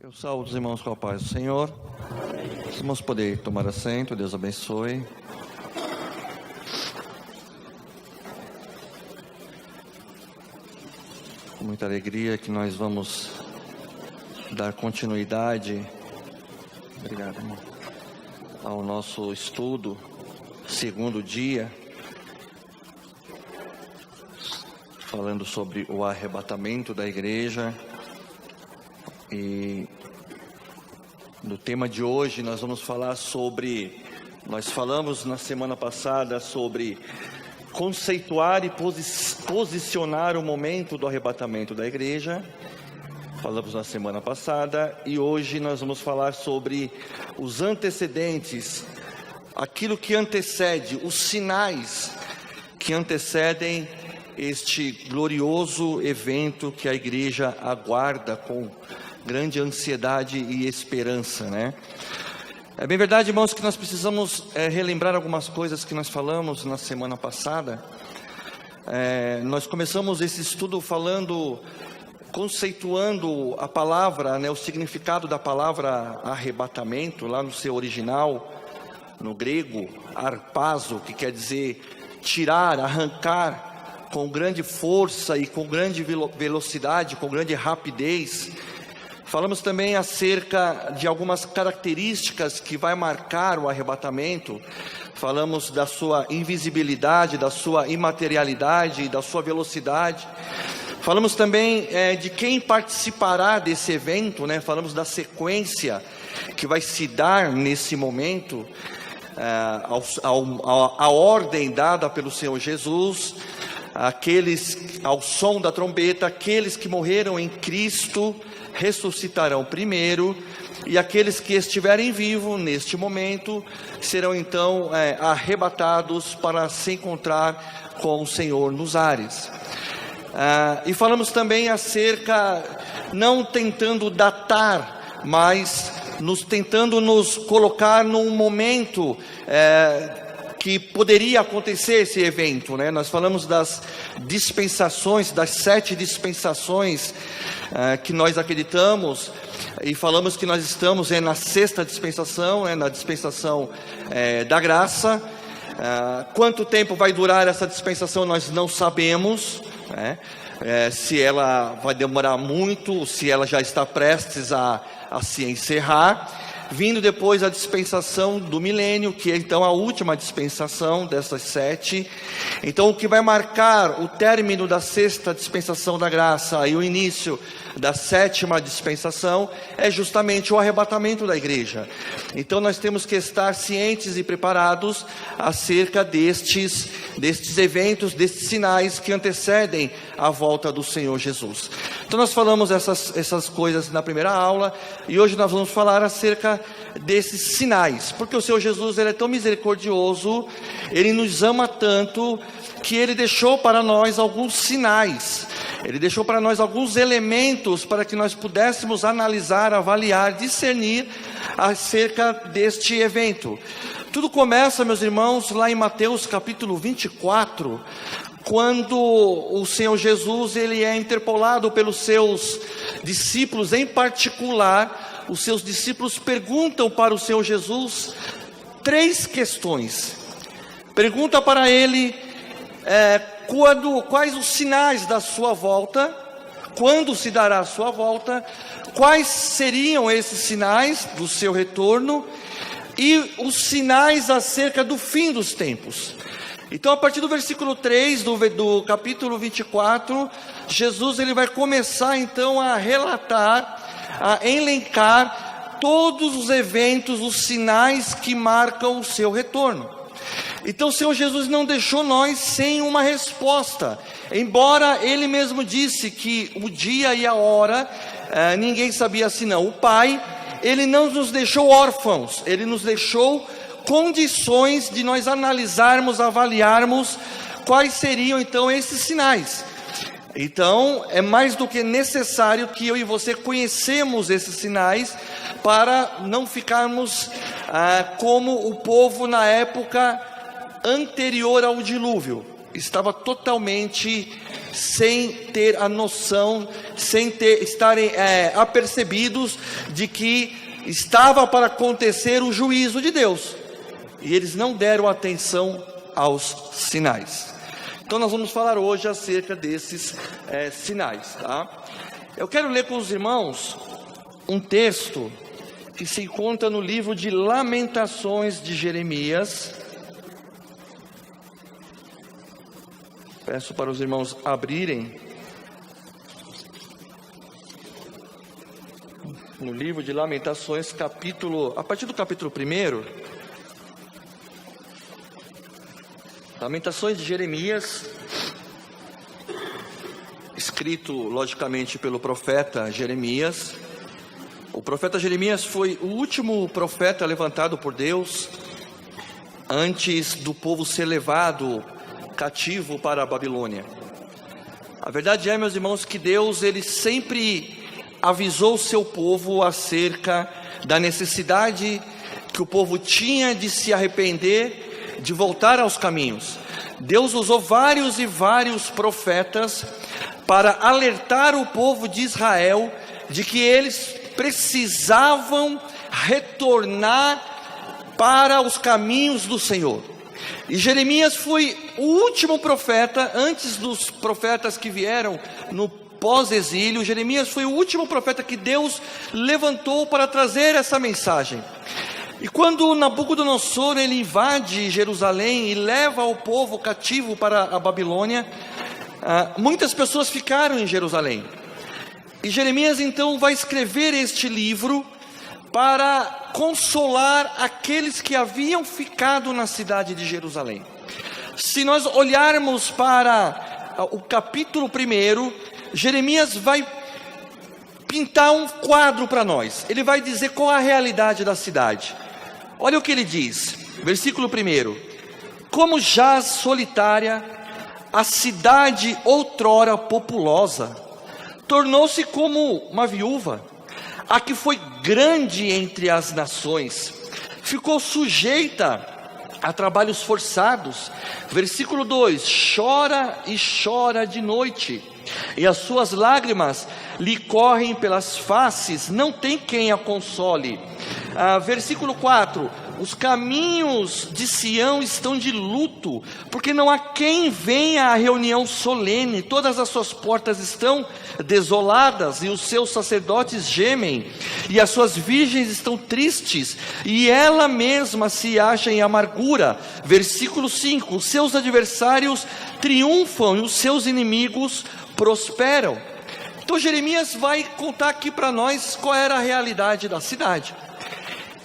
Eu saúdo os irmãos com a paz do Senhor. Vamos poder tomar assento, Deus abençoe. Com muita alegria que nós vamos dar continuidade, obrigado, irmão, ao nosso estudo, segundo dia, falando sobre o arrebatamento da igreja. E no tema de hoje nós vamos falar sobre, nós falamos na semana passada sobre conceituar e posicionar o momento do arrebatamento da igreja. Falamos na semana passada e hoje nós vamos falar sobre os antecedentes, aquilo que antecede, os sinais que antecedem este glorioso evento que a igreja aguarda com grande ansiedade e esperança, né? É bem verdade, irmãos, que nós precisamos relembrar algumas coisas que nós falamos na semana passada. Nós começamos esse estudo falando, conceituando a palavra, né, o significado da palavra arrebatamento, lá no seu original, no grego, arpazo, que quer dizer tirar, arrancar, com grande força e com grande velocidade, com grande rapidez. Falamos também acerca de algumas características que vai marcar o arrebatamento. Falamos da sua invisibilidade, da sua imaterialidade, da sua velocidade. Falamos também de quem participará desse evento, né? Falamos da sequência que vai se dar nesse momento, a ordem dada pelo Senhor Jesus, aqueles, ao som da trombeta, aqueles que morreram em Cristo ressuscitarão primeiro, e aqueles que estiverem vivos neste momento serão então arrebatados para se encontrar com o Senhor nos ares. E falamos também acerca, não tentando datar, mas tentando nos colocar num momento que poderia acontecer esse evento, né? Nós falamos das dispensações, das 7 dispensações que nós acreditamos, e falamos que nós estamos na 6ª dispensação, na dispensação da graça. Quanto tempo vai durar essa dispensação nós não sabemos, né? Se ela vai demorar muito, se ela já está prestes a se encerrar. Vindo depois a dispensação do milênio, que é então a última dispensação dessas 7. Então o que vai marcar o término da 6ª dispensação da graça e o início da 7ª dispensação é justamente o arrebatamento da igreja. Então nós temos que estar cientes e preparados acerca destes eventos, destes sinais que antecedem a volta do Senhor Jesus. Então nós falamos essas coisas na primeira aula, e hoje nós vamos falar acerca desses sinais, porque o Senhor Jesus, ele é tão misericordioso, ele nos ama tanto, que ele deixou para nós alguns sinais, ele deixou para nós alguns elementos para que nós pudéssemos analisar, avaliar, discernir acerca deste evento. Tudo começa, meus irmãos, lá em Mateus capítulo 24, quando o Senhor Jesus, ele é interpelado pelos seus discípulos, em particular, os seus discípulos perguntam para o Senhor Jesus 3 questões. Pergunta para ele quais os sinais da sua volta, quando se dará a sua volta, quais seriam esses sinais do seu retorno e os sinais acerca do fim dos tempos. Então, a partir do versículo 3 do capítulo 24, Jesus, ele vai começar então a relatar, a elencar todos os eventos, os sinais que marcam o seu retorno. Então o Senhor Jesus não deixou nós sem uma resposta, embora ele mesmo disse que o dia e a hora ninguém sabia senão o Pai. Ele não nos deixou órfãos, ele nos deixou condições de nós analisarmos, avaliarmos quais seriam então esses sinais. Então é mais do que necessário que eu e você conhecemos esses sinais, para não ficarmos como o povo na época anterior ao dilúvio. Estava totalmente sem ter a noção, estarem apercebidos de que estava para acontecer o juízo de Deus, e eles não deram atenção aos sinais. Então nós vamos falar hoje acerca desses sinais, tá? Eu quero ler com os irmãos um texto que se encontra no livro de Lamentações de Jeremias. Peço para os irmãos abrirem no livro de Lamentações, a partir do capítulo 1. Lamentações de Jeremias, escrito logicamente pelo profeta Jeremias. O profeta Jeremias foi o último profeta levantado por Deus antes do povo ser levado cativo para a Babilônia. A verdade é, meus irmãos, que Deus, ele sempre avisou o seu povo acerca da necessidade que o povo tinha de se arrepender, de voltar aos caminhos. Deus usou vários e vários profetas para alertar o povo de Israel de que eles precisavam retornar para os caminhos do Senhor. E Jeremias foi o último profeta, antes dos profetas que vieram no pós-exílio. Jeremias foi o último profeta que Deus levantou para trazer essa mensagem. E quando Nabucodonosor ele invade Jerusalém e leva o povo cativo para a Babilônia, muitas pessoas ficaram em Jerusalém. E Jeremias então vai escrever este livro para consolar aqueles que haviam ficado na cidade de Jerusalém. Se nós olharmos para o capítulo 1, Jeremias vai pintar um quadro para nós. Ele vai dizer qual a realidade da cidade. Olha o que ele diz, versículo 1: como jaz solitária a cidade outrora populosa, tornou-se como uma viúva, a que foi grande entre as nações, ficou sujeita a trabalhos forçados. Versículo 2: chora e chora de noite, e as suas lágrimas lhe correm pelas faces, não tem quem a console. Versículo 4: os caminhos de Sião estão de luto, porque não há quem venha à reunião solene, todas as suas portas estão desoladas, e os seus sacerdotes gemem, e as suas virgens estão tristes, e ela mesma se acha em amargura. Versículo 5: os seus adversários triunfam, e os seus inimigos prosperam. Então Jeremias vai contar aqui para nós qual era a realidade da cidade.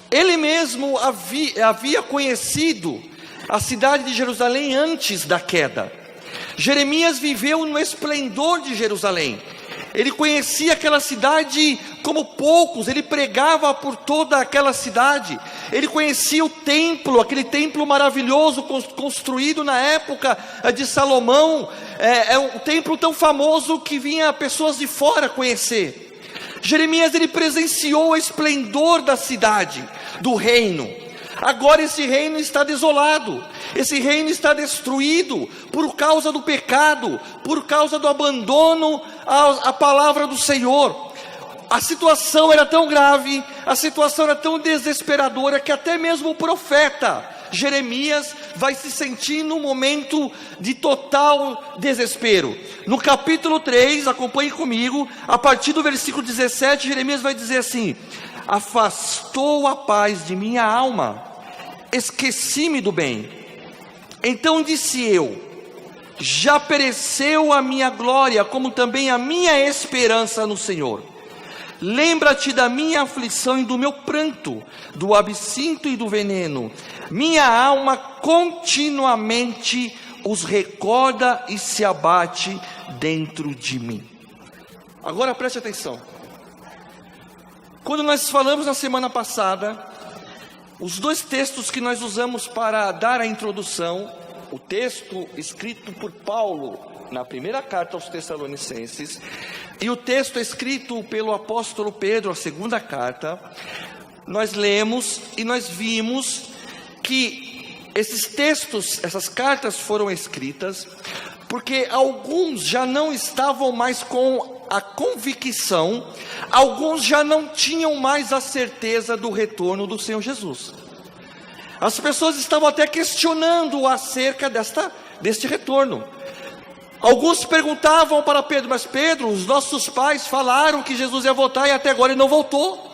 Ele mesmo havia conhecido a cidade de Jerusalém antes da queda. Jeremias viveu no esplendor de Jerusalém. Ele conhecia aquela cidade como poucos, ele pregava por toda aquela cidade. Ele conhecia o templo, aquele templo maravilhoso construído na época de Salomão. É um templo tão famoso que vinha pessoas de fora conhecer. Jeremias ele presenciou o esplendor da cidade, do reino. Agora esse reino está desolado, esse reino está destruído por causa do pecado, por causa do abandono à palavra do Senhor. A situação era tão grave, a situação era tão desesperadora, que até mesmo o profeta Jeremias vai se sentir num momento de total desespero. No capítulo 3, acompanhe comigo, a partir do versículo 17, Jeremias vai dizer assim: afastou a paz de minha alma, esqueci-me do bem. Então disse eu: já pereceu a minha glória, como também a minha esperança no Senhor. Lembra-te da minha aflição e do meu pranto, do absinto e do veneno. Minha alma continuamente os recorda e se abate dentro de mim. Agora preste atenção. Quando nós falamos na semana passada, os dois textos que nós usamos para dar a introdução, o texto escrito por Paulo na primeira carta aos Tessalonicenses, e o texto escrito pelo apóstolo Pedro, a segunda carta, nós lemos e nós vimos que esses textos, essas cartas foram escritas porque alguns já não estavam mais com a convicção, alguns já não tinham mais a certeza do retorno do Senhor Jesus. As pessoas estavam até questionando acerca deste retorno. Alguns perguntavam para Pedro: mas Pedro, os nossos pais falaram que Jesus ia voltar e até agora ele não voltou.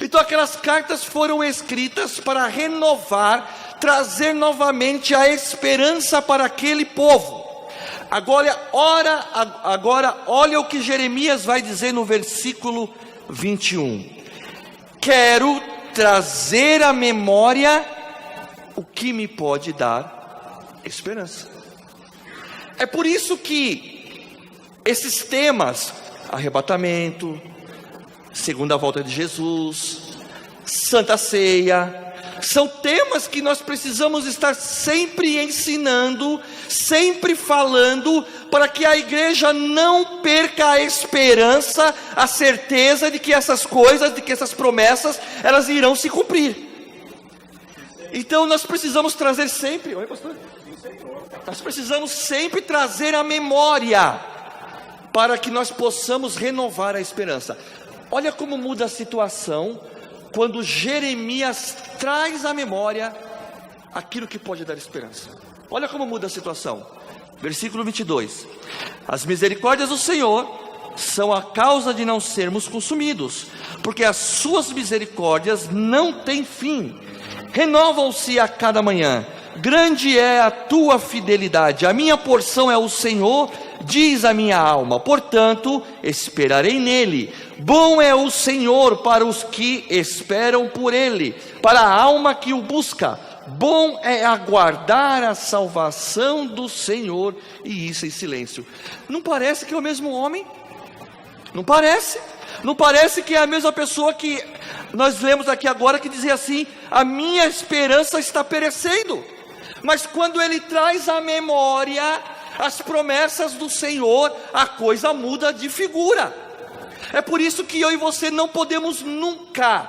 Então aquelas cartas foram escritas para renovar, trazer novamente a esperança para aquele povo. Agora olha o que Jeremias vai dizer no versículo 21. Quero trazer à memória o que me pode dar esperança. É por isso que esses temas, arrebatamento, segunda volta de Jesus, Santa Ceia, são temas que nós precisamos estar sempre ensinando, sempre falando, para que a igreja não perca a esperança, a certeza de que essas coisas, de que essas promessas, elas irão se cumprir. Então nós precisamos trazer sempre, oi pastor? Nós precisamos sempre trazer a memória, para que nós possamos renovar a esperança. Olha como muda a situação, quando Jeremias traz à memória aquilo que pode dar esperança. Olha como muda a situação. Versículo 22. As misericórdias do Senhor são a causa de não sermos consumidos, porque as suas misericórdias não têm fim, renovam-se a cada manhã. Grande é a tua fidelidade, a minha porção é o Senhor, diz a minha alma, portanto esperarei nele. Bom é o Senhor para os que esperam por ele, para a alma que o busca. Bom é aguardar a salvação do Senhor, e isso em silêncio. Não parece que é o mesmo homem? Não parece? Não parece que é a mesma pessoa que nós lemos aqui agora, que dizia assim: a minha esperança está perecendo. Mas quando ele traz à memória as promessas do Senhor, a coisa muda de figura. É por isso que eu e você não podemos nunca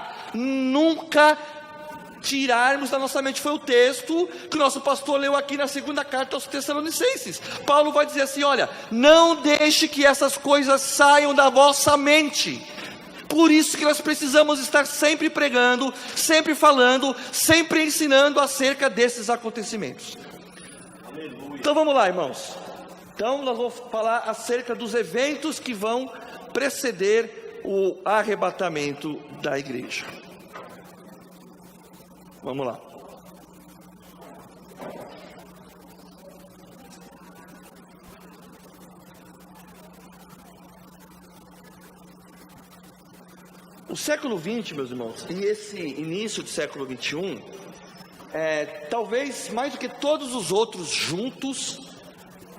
tirarmos da nossa mente. Foi o texto que o nosso pastor leu aqui na segunda carta aos Tessalonicenses. Paulo vai dizer assim: olha, não deixe que essas coisas saiam da vossa mente. Por isso que nós precisamos estar sempre pregando, sempre falando, sempre ensinando acerca desses acontecimentos. Aleluia. Então vamos lá, irmãos. Então nós vamos falar acerca dos eventos que vão preceder o arrebatamento da igreja. Vamos lá. O século XX, meus irmãos, e esse início do século XXI, talvez mais do que todos os outros juntos,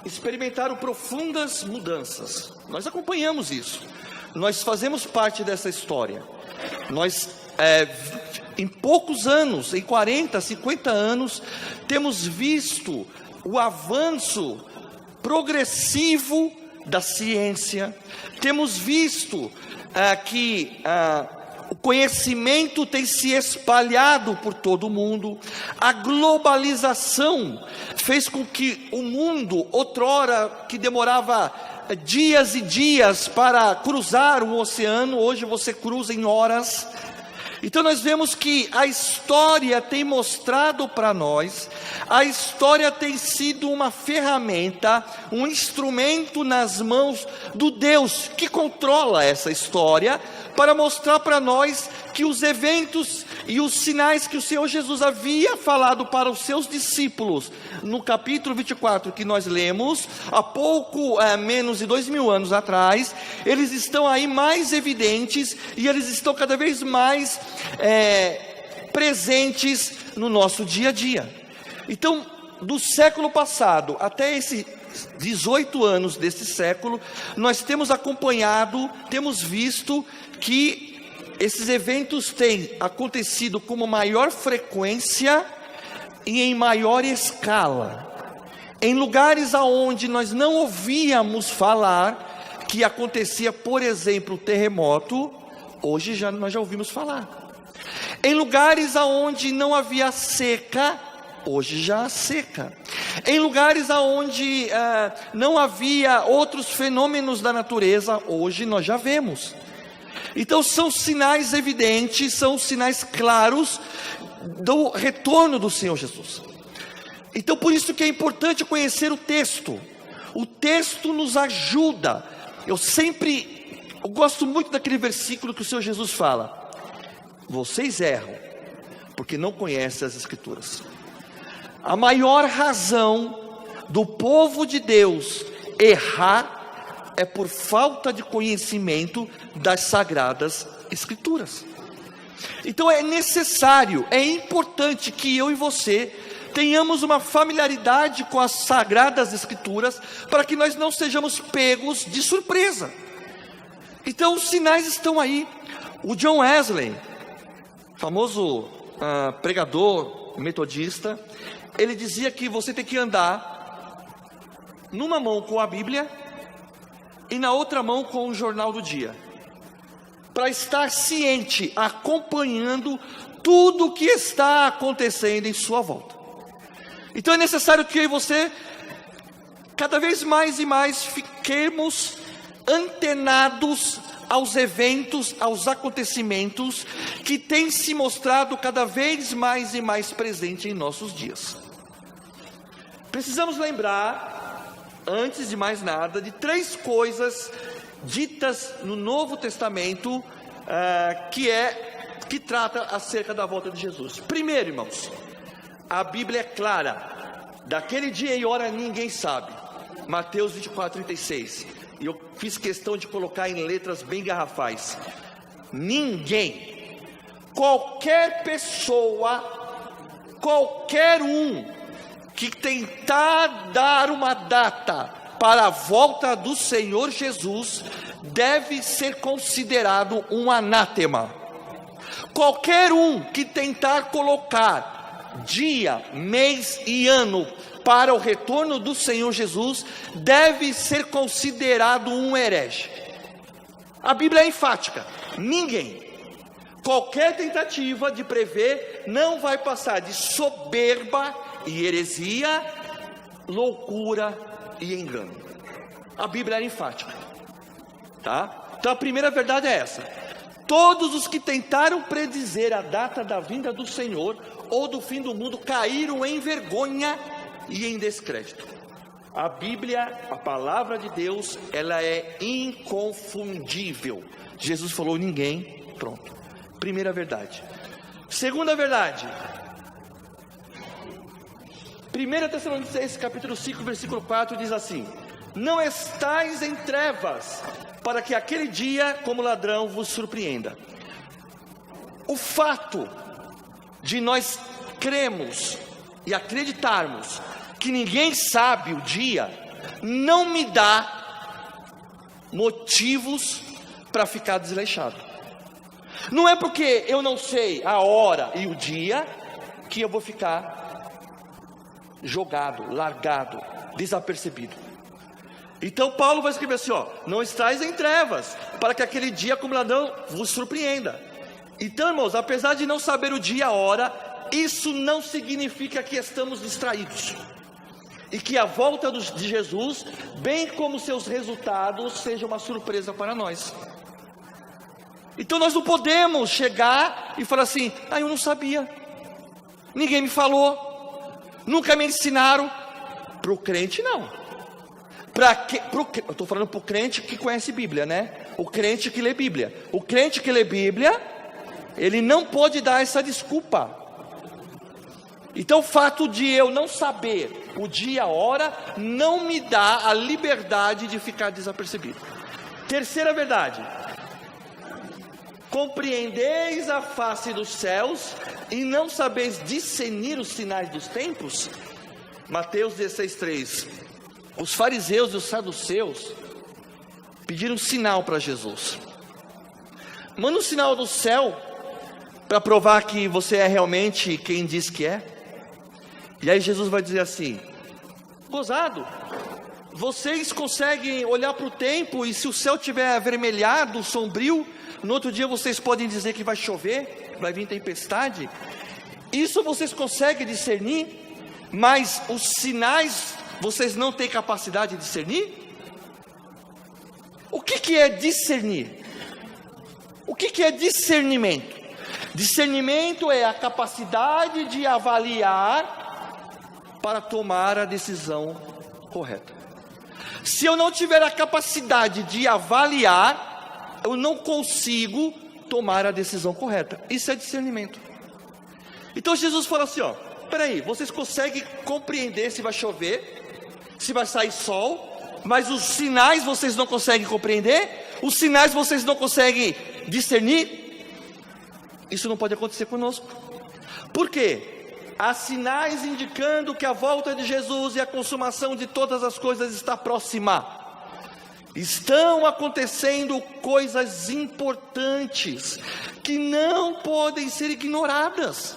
experimentaram profundas mudanças. Nós acompanhamos isso, nós fazemos parte dessa história. Nós, em poucos anos, em 40, 50 anos, temos visto o avanço progressivo da ciência, temos visto que o conhecimento tem se espalhado por todo o mundo. A globalização fez com que o mundo, outrora que demorava dias e dias para cruzar o oceano, hoje você cruza em horas. Então nós vemos que a história tem mostrado para nós, a história tem sido uma ferramenta, um instrumento nas mãos do Deus que controla essa história, para mostrar para nós que os eventos e os sinais que o Senhor Jesus havia falado para os seus discípulos, no capítulo 24 que nós lemos, há pouco menos de 2000 anos atrás, eles estão aí mais evidentes, e eles estão cada vez mais presentes no nosso dia a dia. Então, do século passado até esses 18 anos desse século, nós temos acompanhado, temos visto que esses eventos têm acontecido com maior frequência e em maior escala, em lugares aonde nós não ouvíamos falar que acontecia, por exemplo, terremoto, hoje nós já ouvimos falar. Em lugares aonde não havia seca, hoje já há seca. Em lugares onde não havia outros fenômenos da natureza, hoje nós já vemos. Então são sinais evidentes, são sinais claros do retorno do Senhor Jesus. Então por isso que é importante conhecer o texto. O texto nos ajuda. Eu gosto muito daquele versículo que o Senhor Jesus fala: vocês erram porque não conhecem as Escrituras. A maior razão do povo de Deus errar é por falta de conhecimento das Sagradas Escrituras. Então é necessário, é importante que eu e você tenhamos uma familiaridade com as Sagradas Escrituras, para que nós não sejamos pegos de surpresa. Então os sinais estão aí. O John Wesley, famoso pregador metodista, ele dizia que você tem que andar numa mão com a Bíblia e na outra mão com o jornal do dia, para estar ciente, acompanhando tudo o que está acontecendo em sua volta. Então é necessário que eu e você, cada vez mais e mais, fiquemos antenados aos eventos, aos acontecimentos que têm se mostrado cada vez mais e mais presente em nossos dias. Precisamos lembrar, antes de mais nada, de 3 coisas ditas no Novo Testamento que trata acerca da volta de Jesus. Primeiro, irmãos, a Bíblia é clara: daquele dia e hora ninguém sabe. Mateus 24:36. E eu fiz questão de colocar em letras bem garrafais: ninguém, qualquer pessoa, qualquer um que tentar dar uma data para a volta do Senhor Jesus, deve ser considerado um anátema. Qualquer um que tentar colocar dia, mês e ano para o retorno do Senhor Jesus, deve ser considerado um herege. A Bíblia é enfática: ninguém. Qualquer tentativa de prever não vai passar de soberba e heresia, loucura e engano. A Bíblia é enfática, tá? Então a primeira verdade é essa: todos os que tentaram predizer a data da vinda do Senhor ou do fim do mundo caíram em vergonha e em descrédito. A Bíblia, a palavra de Deus, ela é inconfundível. Jesus falou ninguém, pronto. Primeira verdade. Segunda verdade, 1 Tessalonicenses capítulo 5, versículo 4 diz assim: não estais em trevas, para que aquele dia como ladrão vos surpreenda. O fato de nós cremos e acreditarmos que ninguém sabe o dia, não me dá motivos para ficar desleixado. Não é porque eu não sei a hora e o dia que eu vou ficar jogado, largado, desapercebido. Então Paulo vai escrever assim, não estais em trevas, para que aquele dia como ladrão vos surpreenda. Então, irmãos, apesar de não saber o dia e a hora, isso não significa que estamos distraídos, e que a volta de Jesus, bem como seus resultados, seja uma surpresa para nós. Então nós não podemos chegar e falar assim: eu não sabia, ninguém me falou, nunca me ensinaram. Para o crente não. Eu estou falando para o crente que conhece Bíblia, né? O crente que lê Bíblia. O crente que lê Bíblia, ele não pode dar essa desculpa. Então o fato de eu não saber o dia e a hora não me dá a liberdade de ficar desapercebido. Terceira verdade: compreendeis a face dos céus e não sabeis discernir os sinais dos tempos? Mateus 16:3. Os fariseus e os saduceus pediram um sinal para Jesus. Manda um sinal do céu para provar que você é realmente quem diz que é. E aí Jesus vai dizer assim: gozado, vocês conseguem olhar para o tempo e se o céu estiver avermelhado, sombrio, no outro dia vocês podem dizer que vai chover, vai vir tempestade? Isso vocês conseguem discernir? mas os sinais vocês não têm capacidade de discernir? O que é discernir? O que é discernimento? Discernimento é a capacidade de avaliar para tomar a decisão correta. Se eu não tiver a capacidade de avaliar, eu não consigo tomar a decisão correta. Isso é discernimento. Então Jesus fala assim, ó, peraí, vocês conseguem compreender se vai chover, se vai sair sol, mas os sinais vocês não conseguem compreender? Os sinais vocês não conseguem discernir? Isso não pode acontecer conosco. Por quê? Há sinais indicando que a volta de Jesus e a consumação de todas as coisas está próxima. Estão acontecendo coisas importantes que não podem ser ignoradas.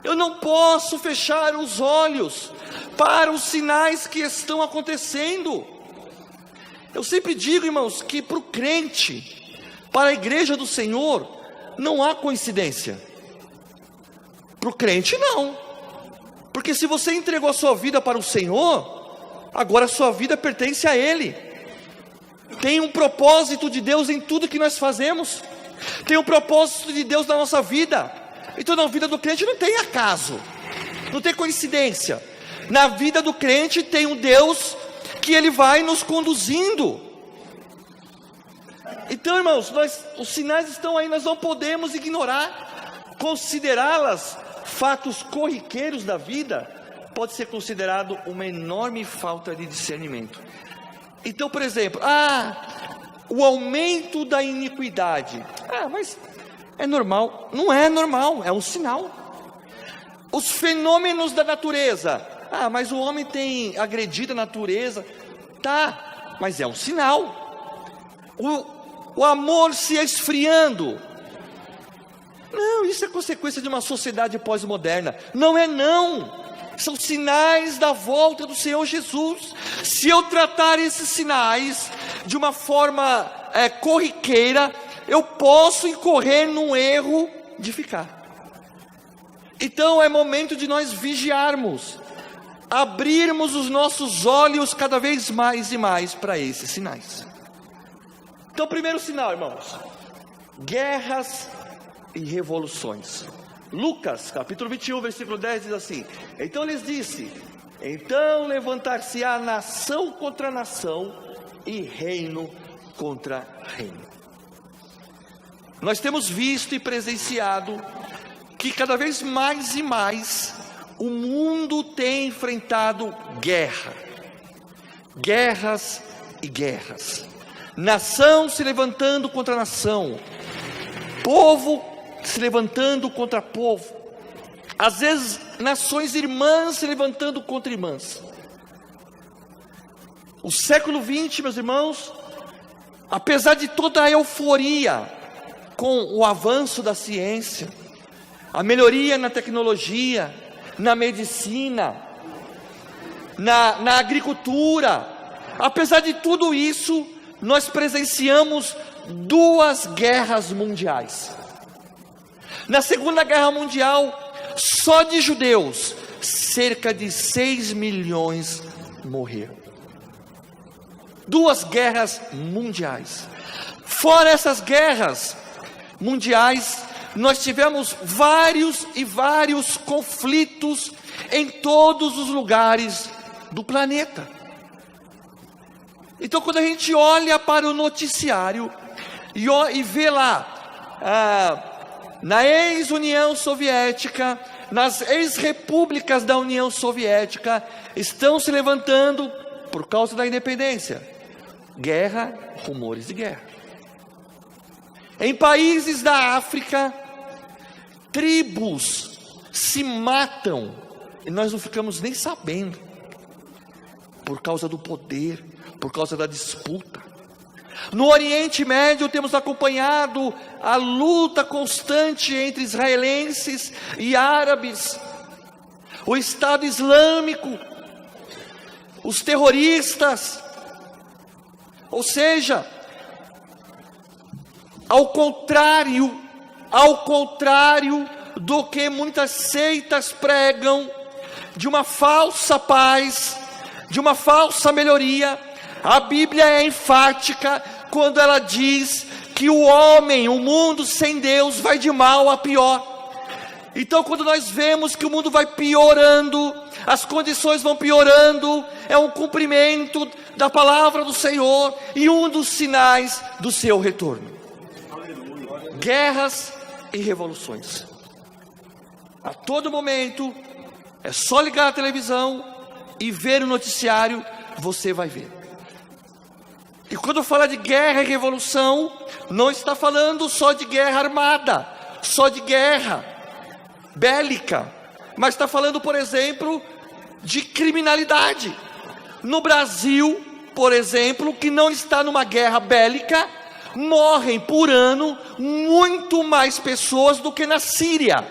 Eu não posso fechar os olhos para os sinais que estão acontecendo. Eu sempre digo, irmãos, que para o crente, para a igreja do Senhor, não há coincidência. Para o crente não, porque se você entregou a sua vida para o Senhor, agora a sua vida pertence a Ele. Tem um propósito de Deus em tudo que nós fazemos, tem um propósito de Deus na nossa vida. Então na vida do crente não tem acaso, não tem coincidência. Na vida do crente tem um Deus que Ele vai nos conduzindo. Então, irmãos, os sinais estão aí, nós não podemos ignorar, considerá-las fatos corriqueiros da vida, pode ser considerado uma enorme falta de discernimento. Então, por exemplo, o aumento da iniquidade, mas é normal. Não é normal, é um sinal. Os fenômenos da natureza, mas o homem tem agredido a natureza, tá, mas é um sinal. O amor se esfriando, não, isso é consequência de uma sociedade pós-moderna. Não é não, são sinais da volta do Senhor Jesus. Se eu tratar esses sinais de uma forma corriqueira, eu posso incorrer num erro de ficar. Então é momento de nós vigiarmos, abrirmos os nossos olhos cada vez mais e mais para esses sinais. Então, primeiro sinal, irmãos, guerras e revoluções. Lucas, capítulo 21, versículo 10 diz assim: então lhes disse, então levantar-se-á nação contra nação e reino contra reino. Nós temos visto e presenciado que cada vez mais e mais o mundo tem enfrentado guerras e guerras, nação se levantando contra nação, povo se levantando contra povo, às vezes nações irmãs se levantando contra irmãs. O século XX, meus irmãos, apesar de toda a euforia com o avanço da ciência, a melhoria na tecnologia, na medicina, na agricultura, apesar de tudo isso, nós presenciamos duas guerras mundiais. Na Segunda Guerra Mundial, só de judeus, cerca de 6 milhões morreram. Duas guerras mundiais. Fora essas guerras mundiais, nós tivemos vários e vários conflitos em todos os lugares do planeta. Então, quando a gente olha para o noticiário e vê lá, na ex-União Soviética, nas ex-repúblicas da União Soviética, estão se levantando, por causa da independência, guerra, rumores de guerra. Em países da África, tribos se matam, e nós não ficamos nem sabendo, por causa do poder, por causa da disputa. No Oriente Médio temos acompanhado a luta constante entre israelenses e árabes, o Estado Islâmico, os terroristas, ou seja, ao contrário do que muitas seitas pregam, de uma falsa paz, de uma falsa melhoria. A Bíblia é enfática quando ela diz que o homem, o mundo sem Deus, vai de mal a pior. Então, quando nós vemos que o mundo vai piorando, as condições vão piorando, é um cumprimento da palavra do Senhor e um dos sinais do seu retorno. Guerras e revoluções. A todo momento, é só ligar a televisão e ver o noticiário, você vai ver. E quando fala de guerra e revolução, não está falando só de guerra armada, só de guerra bélica, mas está falando, por exemplo, de criminalidade. No Brasil, por exemplo, que não está numa guerra bélica, morrem por ano muito mais pessoas do que na Síria,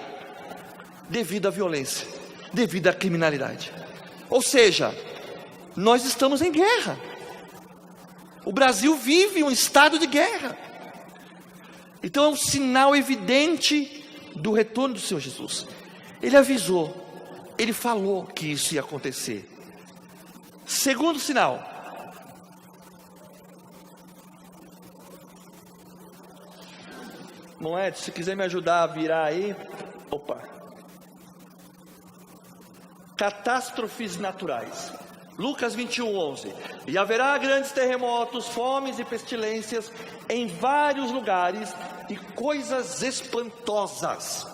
devido à violência, devido à criminalidade. Ou seja, nós estamos em guerra. O Brasil vive um estado de guerra. Então é um sinal evidente do retorno do Senhor Jesus. Ele avisou, ele falou que isso ia acontecer. Segundo sinal, Moed, se quiser me ajudar a virar aí. Opa. Catástrofes naturais. Lucas 21:11. E haverá grandes terremotos, fomes e pestilências em vários lugares e coisas espantosas.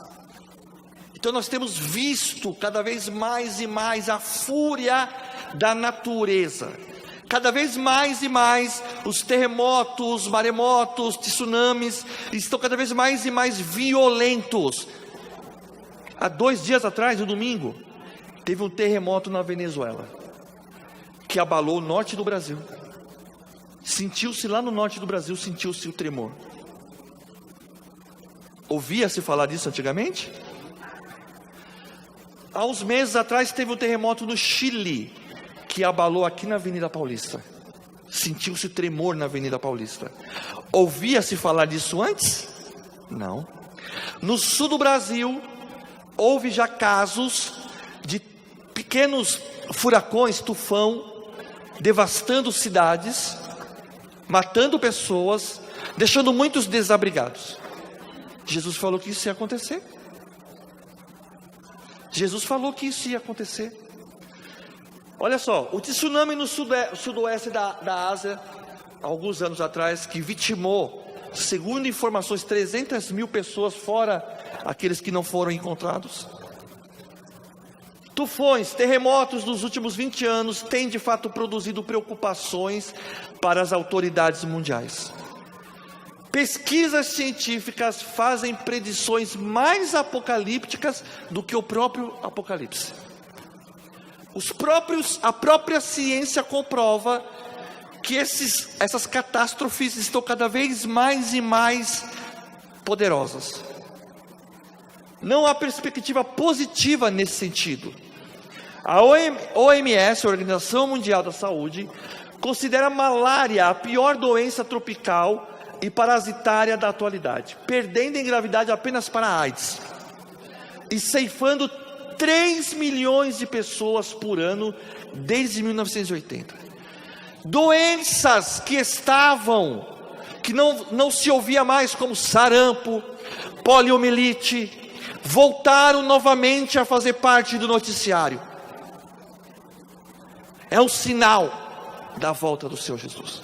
Então nós temos visto cada vez mais e mais a fúria da natureza. Cada vez mais e mais os terremotos, maremotos, tsunamis estão cada vez mais e mais violentos. Há 2 dias atrás, no domingo, teve um terremoto na Venezuela, que abalou o norte do Brasil. Sentiu-se lá no norte do Brasil, sentiu-se o tremor. Ouvia-se falar disso antigamente? Há uns meses atrás teve um terremoto no Chile, que abalou aqui na Avenida Paulista. Sentiu-se tremor na Avenida Paulista. Ouvia-se falar disso antes? Não. No sul do Brasil, houve já casos de pequenos furacões, tufão, devastando cidades, matando pessoas, deixando muitos desabrigados. Jesus falou que isso ia acontecer. Jesus falou que isso ia acontecer. Olha só, o tsunami no sudoeste da Ásia, alguns anos atrás, que vitimou, segundo informações, 300 mil pessoas, fora aqueles que não foram encontrados. Tufões, terremotos nos últimos 20 anos têm de fato produzido preocupações para as autoridades mundiais. Pesquisas científicas fazem predições mais apocalípticas do que o próprio Apocalipse. A própria ciência comprova que essas catástrofes estão cada vez mais e mais poderosas. Não há perspectiva positiva nesse sentido. A OMS, a Organização Mundial da Saúde, considera a malária a pior doença tropical e parasitária da atualidade, perdendo em gravidade apenas para a AIDS e ceifando 3 milhões de pessoas por ano desde 1980. Doenças que não se ouvia mais, como sarampo, poliomielite, voltaram novamente a fazer parte do noticiário. É um sinal da volta do Senhor Jesus.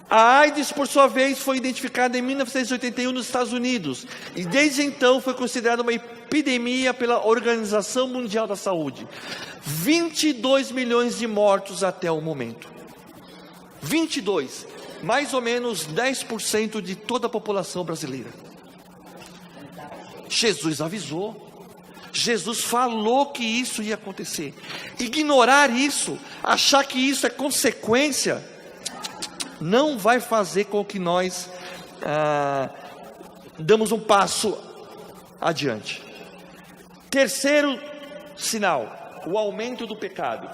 A AIDS, por sua vez, foi identificada em 1981 nos Estados Unidos e desde então foi considerada uma epidemia pela Organização Mundial da Saúde. 22 milhões de mortos até o momento. 22, mais ou menos 10% de toda a população brasileira. Jesus avisou. Jesus falou que isso ia acontecer. Ignorar isso, achar que isso é consequência, não vai fazer com que nós damos um passo adiante. Terceiro sinal, o aumento do pecado.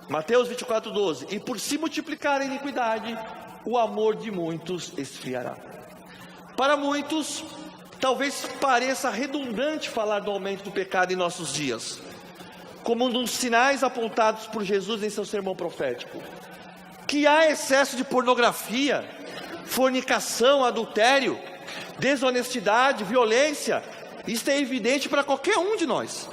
Mateus 24:12. E por se multiplicar a iniquidade, o amor de muitos esfriará. Para muitos, Talvez pareça redundante falar do aumento do pecado em nossos dias, como um dos sinais apontados por Jesus em seu sermão profético. Que há excesso de pornografia, fornicação, adultério, desonestidade, violência, isso é evidente para qualquer um de nós.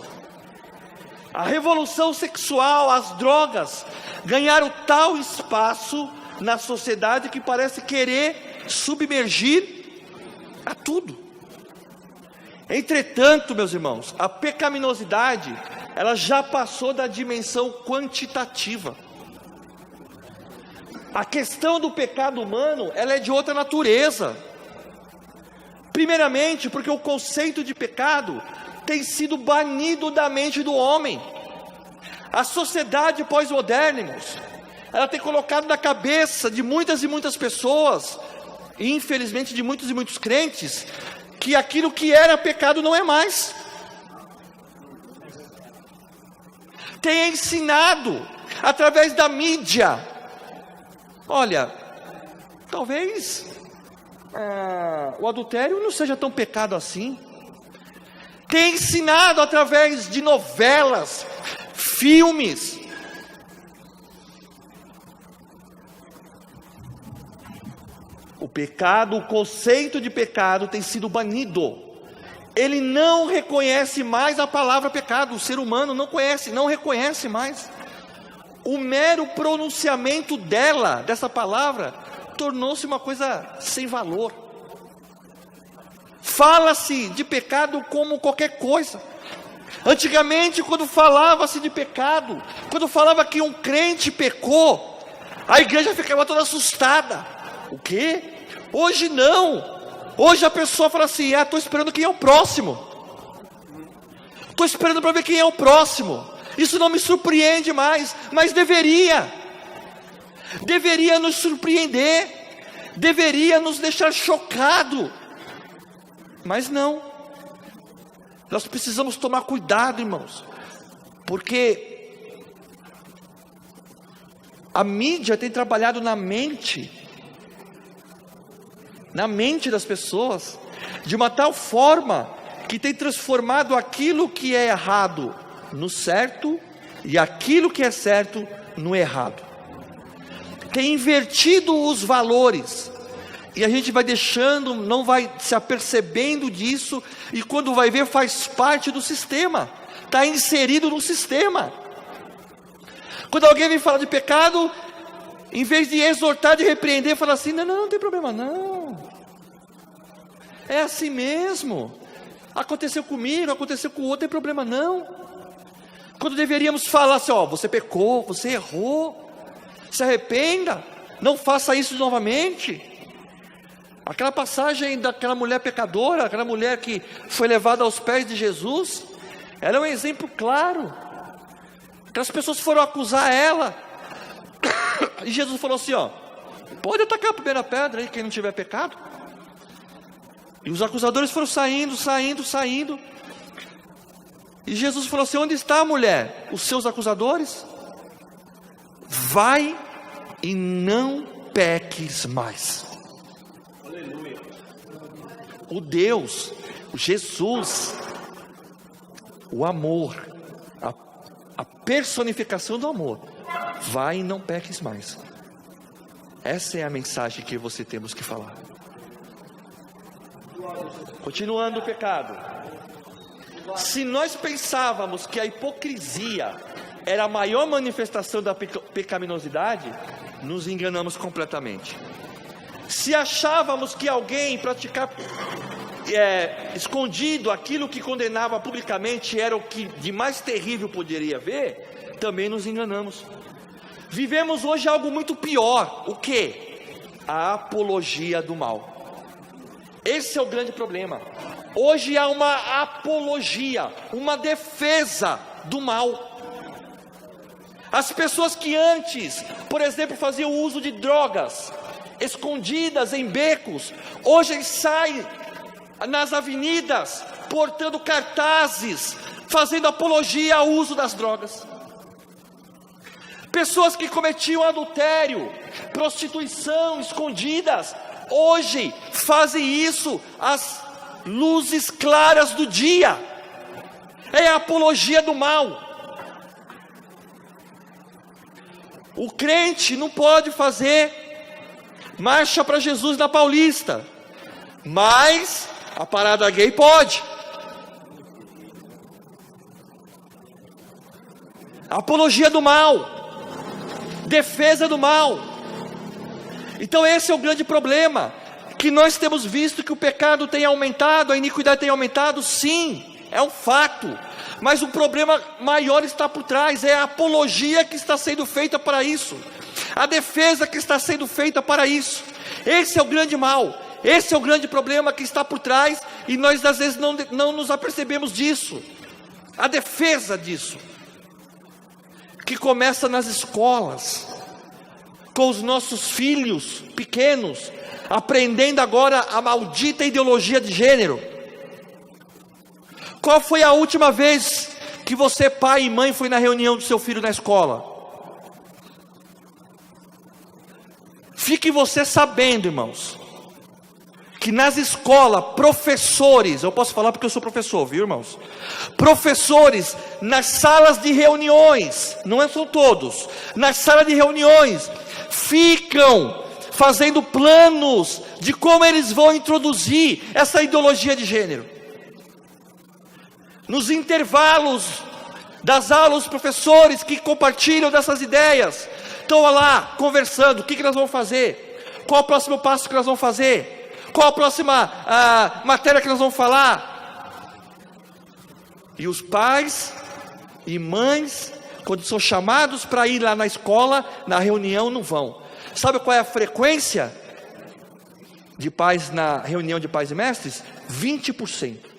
A revolução sexual, as drogas, ganharam tal espaço na sociedade que parece querer submergir a tudo. Entretanto, meus irmãos, a pecaminosidade, ela já passou da dimensão quantitativa. A questão do pecado humano, ela é de outra natureza. Primeiramente, porque o conceito de pecado tem sido banido da mente do homem. A sociedade pós-moderna, irmãos, ela tem colocado na cabeça de muitas e muitas pessoas, e infelizmente de muitos e muitos crentes, que aquilo que era pecado não é mais. Tem ensinado, através da mídia, olha, talvez o adultério não seja tão pecado assim. Tem ensinado através de novelas, filmes. O pecado, o conceito de pecado tem sido banido. Ele não reconhece mais a palavra pecado. O ser humano não conhece, não reconhece mais. O mero pronunciamento dessa palavra, tornou-se uma coisa sem valor. Fala-se de pecado como qualquer coisa. Antigamente, quando falava-se de pecado, quando falava que um crente pecou, a igreja ficava toda assustada. O quê? Hoje não. Hoje a pessoa fala assim: estou esperando quem é o próximo. Estou esperando para ver quem é o próximo. Isso não me surpreende mais, mas deveria nos surpreender, deveria nos deixar chocado, mas não. Nós precisamos tomar cuidado, irmãos, porque a mídia tem trabalhado na mente das pessoas, de uma tal forma, que tem transformado aquilo que é errado no certo, e aquilo que é certo no errado. Tem invertido os valores, e a gente vai deixando, não vai se apercebendo disso, e quando vai ver, faz parte do sistema, está inserido no sistema. Quando alguém vem falar de pecado, em vez de exortar, de repreender, fala assim: não tem problema não, é assim mesmo, aconteceu comigo, aconteceu com o outro, não tem problema não. Quando deveríamos falar assim: você pecou, você errou, se arrependa, não faça isso novamente. Aquela passagem daquela mulher pecadora, aquela mulher que foi levada aos pés de Jesus, ela é um exemplo claro. Aquelas pessoas foram acusar ela, e Jesus falou assim: pode atacar a primeira pedra aí, quem não tiver pecado. E os acusadores foram saindo. E Jesus falou assim: onde está, mulher, os seus acusadores? Vai e não peques mais. Aleluia. O Deus, o Jesus, o amor, a personificação do amor, vai e não peques mais. Essa é a mensagem que você temos que falar. Continuando o pecado. Se nós pensávamos que a hipocrisia era a maior manifestação da pecaminosidade, nos enganamos completamente. Se achávamos que alguém praticar escondido aquilo que condenava publicamente era o que de mais terrível poderia haver, também nos enganamos. Vivemos hoje algo muito pior. O quê? A apologia do mal. Esse é o grande problema. Hoje há uma apologia, uma defesa do mal. As pessoas que antes, por exemplo, faziam uso de drogas, escondidas em becos, hoje saem nas avenidas, portando cartazes, fazendo apologia ao uso das drogas. Pessoas que cometiam adultério, prostituição, escondidas, hoje fazem isso luzes claras do dia. É a apologia do mal. O crente não pode fazer marcha para Jesus na Paulista, mas a parada gay pode. Apologia do mal, defesa do mal. Então esse é o grande problema, que nós temos visto que o pecado tem aumentado, a iniquidade tem aumentado, sim, é um fato. Mas o problema maior está por trás, é a apologia que está sendo feita para isso, a defesa que está sendo feita para isso. Esse é o grande mal, esse é o grande problema que está por trás, e nós às vezes não nos apercebemos disso. A defesa disso, que começa nas escolas, com os nossos filhos pequenos, aprendendo agora a maldita ideologia de gênero. Qual foi a última vez que você, pai e mãe, foi na reunião do seu filho na escola? Fique você sabendo, irmãos, que nas escolas, professores, eu posso falar porque eu sou professor, viu, irmãos? Professores, nas salas de reuniões, não são todos, nas salas de reuniões, ficam fazendo planos de como eles vão introduzir essa ideologia de gênero. Nos intervalos das aulas, os professores que compartilham dessas ideias estão lá conversando, o que nós vamos fazer, qual o próximo passo que nós vamos fazer, qual a próxima matéria que nós vamos falar. E os pais e mães, quando são chamados para ir lá na escola, na reunião, não vão. Sabe qual é a frequência de pais na reunião de pais e mestres? 20%.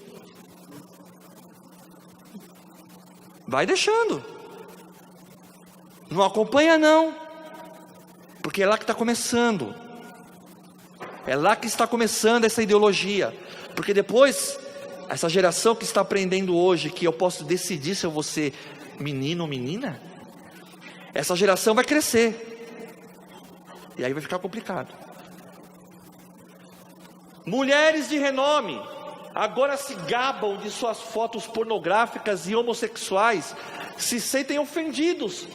Vai deixando, não acompanha não, porque é lá que está começando, é lá que está começando essa ideologia, porque depois, essa geração que está aprendendo hoje, que eu posso decidir se eu vou ser menino ou menina, essa geração vai crescer, e aí vai ficar complicado. Mulheres de renome, agora se gabam de suas fotos pornográficas e homossexuais, se sentem ofendidos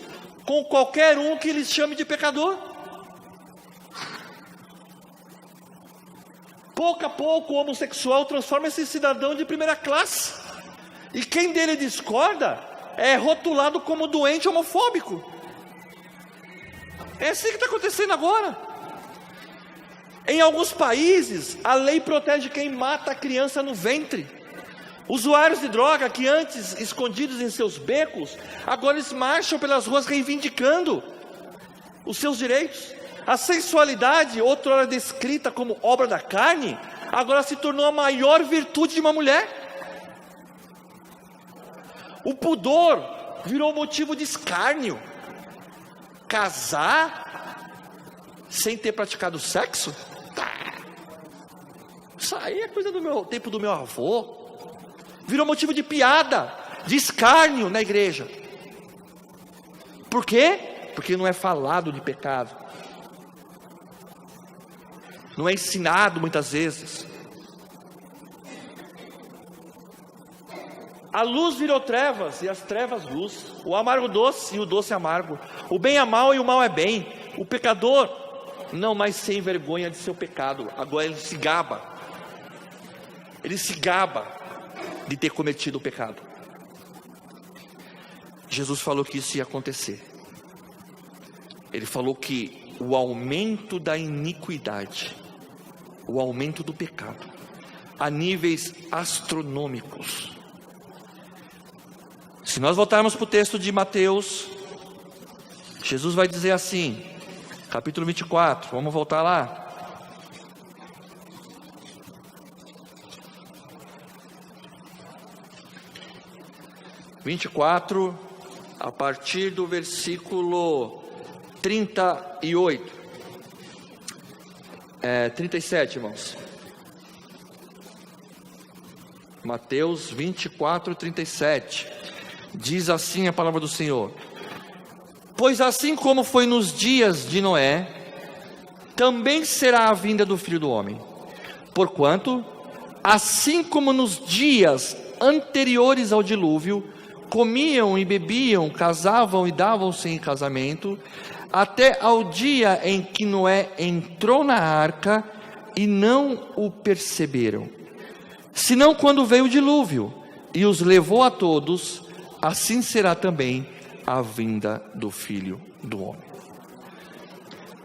com qualquer um que lhes chame de pecador. Pouco a pouco o homossexual transforma-se em cidadão de primeira classe, e quem dele discorda é rotulado como doente homofóbico. É assim que está acontecendo agora. Em alguns países, a lei protege quem mata a criança no ventre. Usuários de droga que antes escondidos em seus becos, agora eles marcham pelas ruas reivindicando os seus direitos. A sensualidade, outrora descrita como obra da carne, agora se tornou a maior virtude de uma mulher. O pudor virou motivo de escárnio. Casar sem ter praticado sexo? Isso aí é coisa do tempo do meu avô. Virou motivo de piada, de escárnio na igreja. Por quê? Porque não é falado de pecado, não é ensinado muitas vezes. A luz virou trevas e as trevas luz, o amargo doce e o doce amargo, o bem é mal e o mal é bem. O pecador não mais sem vergonha de seu pecado, agora ele se gaba. Ele se gaba de ter cometido o pecado. Jesus falou que isso ia acontecer. Ele falou que o aumento da iniquidade, o aumento do pecado, a níveis astronômicos. Se nós voltarmos para o texto de Mateus, Jesus vai dizer assim, capítulo 24, vamos voltar lá. A partir do versículo 38, 37, irmãos. Mateus 24, 37. Diz assim a palavra do Senhor: pois assim como foi nos dias de Noé, também será a vinda do Filho do Homem. Porquanto assim como nos dias anteriores ao dilúvio, comiam e bebiam, casavam e davam-se em casamento, até ao dia em que Noé entrou na arca e não o perceberam. Senão quando veio o dilúvio e os levou a todos, assim será também a vinda do Filho do Homem.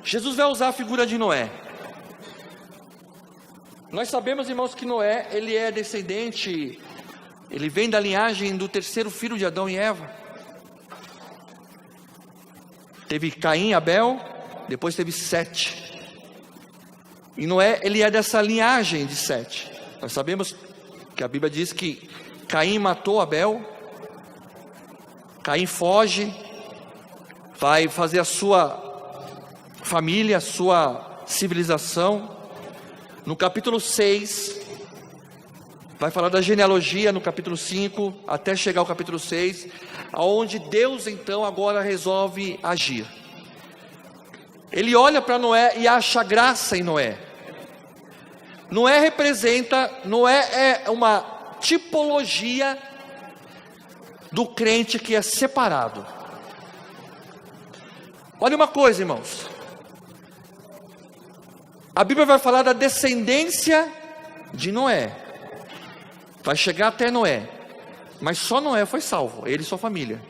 Jesus vai usar a figura de Noé. Nós sabemos, irmãos, que Noé, ele é descendente, ele vem da linhagem do terceiro filho de Adão e Eva. Teve Caim e Abel, depois teve Sete. E Noé, ele é dessa linhagem de Sete. Nós sabemos que a Bíblia diz que Caim matou Abel, Caim foge, vai fazer a sua família, a sua civilização. No capítulo 6, vai falar da genealogia no capítulo 5, até chegar ao capítulo 6, aonde Deus então agora resolve agir. Ele olha para Noé e acha graça em Noé. Noé é uma tipologia do crente que é separado. Olha uma coisa, irmãos. A Bíblia vai falar da descendência de Noé. Vai chegar até Noé. Mas só Noé foi salvo, ele e sua família.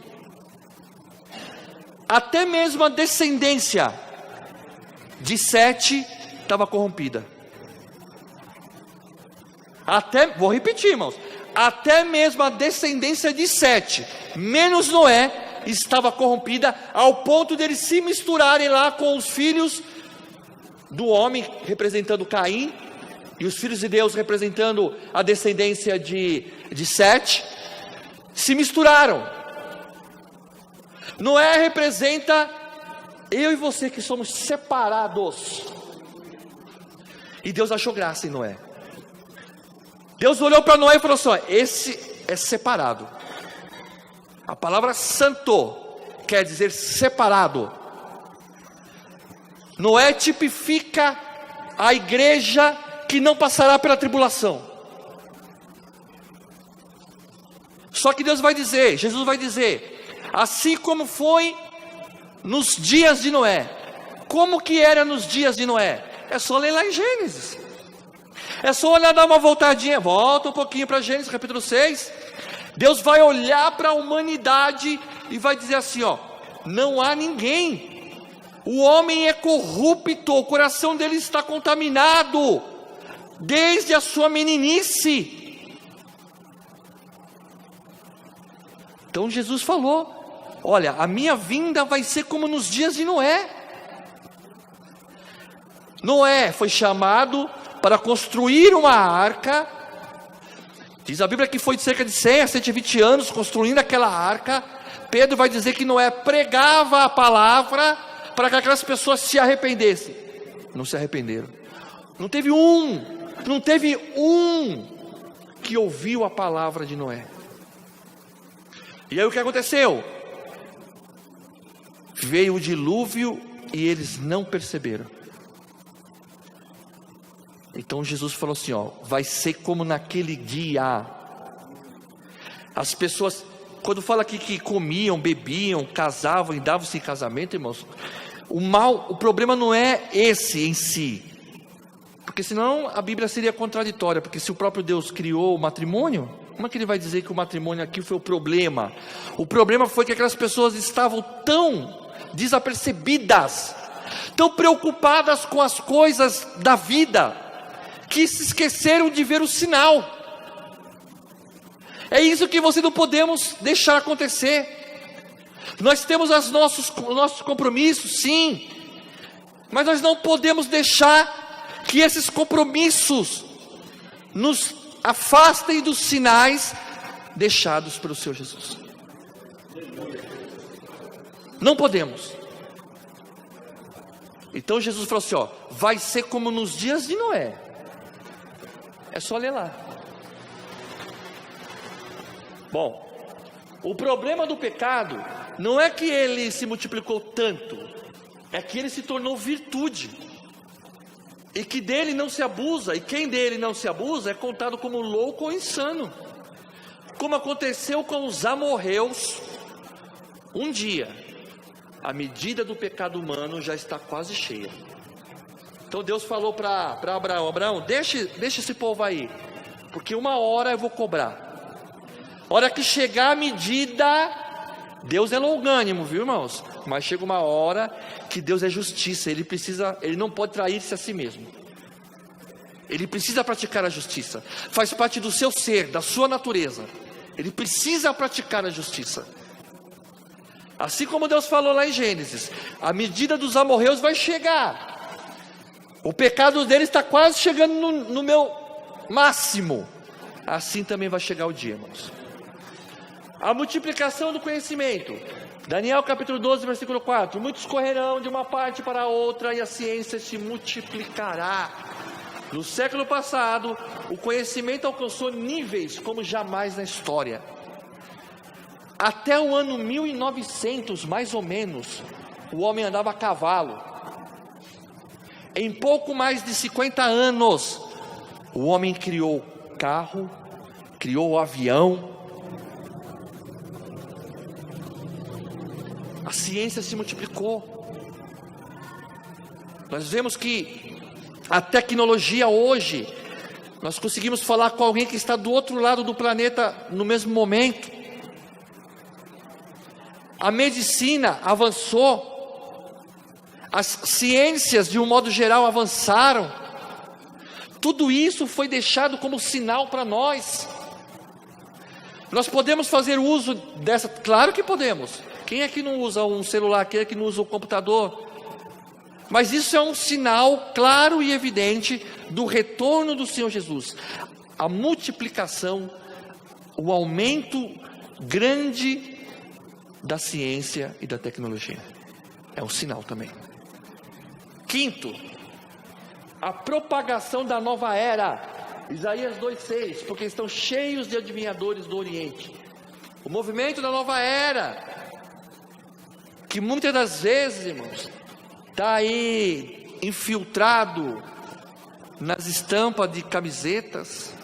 Até mesmo a descendência de Sete estava corrompida. Vou repetir, irmãos. Até mesmo a descendência de Sete, menos Noé, estava corrompida, ao ponto deles se misturarem lá com os filhos do homem, representando Caim, e os filhos de Deus representando a descendência de Sete, se misturaram. Noé representa eu e você que somos separados. E Deus achou graça em Noé. Deus olhou para Noé e falou assim: ó, esse é separado. A palavra santo quer dizer separado. Noé tipifica a igreja que não passará pela tribulação. Só que Deus vai dizer, Jesus vai dizer, assim como foi nos dias de Noé. Como que era nos dias de Noé? É só ler lá em Gênesis. É só olhar, dar uma voltadinha, volta um pouquinho para Gênesis capítulo 6. Deus vai olhar para a humanidade e vai dizer assim, ó, não há ninguém. O homem é corrupto, o coração dele está contaminado, desde a sua meninice. Então Jesus falou, olha, a minha vinda vai ser como nos dias de Noé. Noé foi chamado para construir uma arca. Diz a Bíblia que foi de cerca de 100 a 120 anos construindo aquela arca. Pedro vai dizer que Noé pregava a palavra para que aquelas pessoas se arrependessem. Não se arrependeram. Não teve um que ouviu a palavra de Noé. E aí o que aconteceu? Veio o dilúvio e eles não perceberam. Então Jesus falou assim, ó, vai ser como naquele dia. As pessoas, quando fala aqui que comiam, bebiam, casavam e davam-se em casamento, irmãos, o problema não é esse em si, porque senão a Bíblia seria contraditória, porque se o próprio Deus criou o matrimônio, como é que ele vai dizer que o matrimônio aqui foi o problema? O problema foi que aquelas pessoas estavam tão desapercebidas, tão preocupadas com as coisas da vida, que se esqueceram de ver o sinal. É isso que você não podemos deixar acontecer. Nós temos os nossos compromissos, sim, mas nós não podemos deixar que esses compromissos nos afastem dos sinais deixados pelo Senhor Jesus. Não podemos. Então Jesus falou assim, ó, vai ser como nos dias de Noé. É só ler lá. Bom, o problema do pecado não é que ele se multiplicou tanto, é que ele se tornou virtude. e que dele não se abusa, e quem dele não se abusa é contado como louco ou insano, como aconteceu com os amorreus. Um dia, a medida do pecado humano já está quase cheia. Então Deus falou para Abraão: Abraão, deixa esse povo aí, porque uma hora eu vou cobrar. Hora que chegar a medida, Deus é longânimo, viu, irmãos? Mas chega uma hora que Deus é justiça. Ele não pode trair-se a si mesmo. Ele precisa praticar a justiça. Faz parte do seu ser, da sua natureza. Ele precisa praticar a justiça. Assim como Deus falou lá em Gênesis, a medida dos amorreus vai chegar. O pecado deles está quase chegando no meu máximo. Assim também vai chegar o dia, irmãos. A multiplicação do conhecimento. Daniel capítulo 12, versículo 4. Muitos correrão de uma parte para a outra e a ciência se multiplicará. No século passado, o conhecimento alcançou níveis como jamais na história. Até o ano 1900, mais ou menos, o homem andava a cavalo. Em pouco mais de 50 anos, o homem criou carro, criou avião. A ciência se multiplicou. Nós vemos que a tecnologia hoje, nós conseguimos falar com alguém que está do outro lado do planeta no mesmo momento. A medicina avançou. As ciências, de um modo geral, avançaram. Tudo isso foi deixado como sinal para nós. Nós podemos fazer uso dessa? Claro que podemos. Quem é que não usa um celular? Quem é que não usa um computador? Mas isso é um sinal claro e evidente do retorno do Senhor Jesus. A multiplicação, o aumento grande da ciência e da tecnologia. É um sinal também. Quinto, a propagação da nova era. Isaías 2,6, porque estão cheios de adivinhadores do Oriente. O movimento da nova era, que muitas das vezes, irmãos, está aí infiltrado nas estampas de camisetas,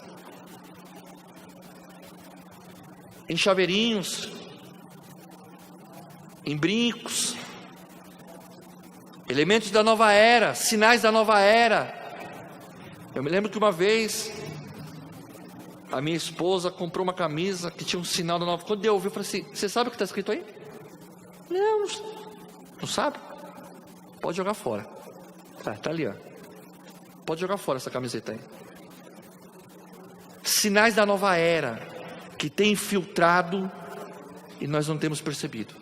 em chaveirinhos, em brincos, elementos da nova era, sinais da nova era. Eu me lembro que uma vez a minha esposa comprou uma camisa que tinha um sinal da nova. Quando eu ouvi, eu falei assim: você sabe o que está escrito aí? Não sabe? Pode jogar fora. Tá ali, ó. Pode jogar fora essa camiseta aí. Sinais da nova era que tem infiltrado e nós não temos percebido.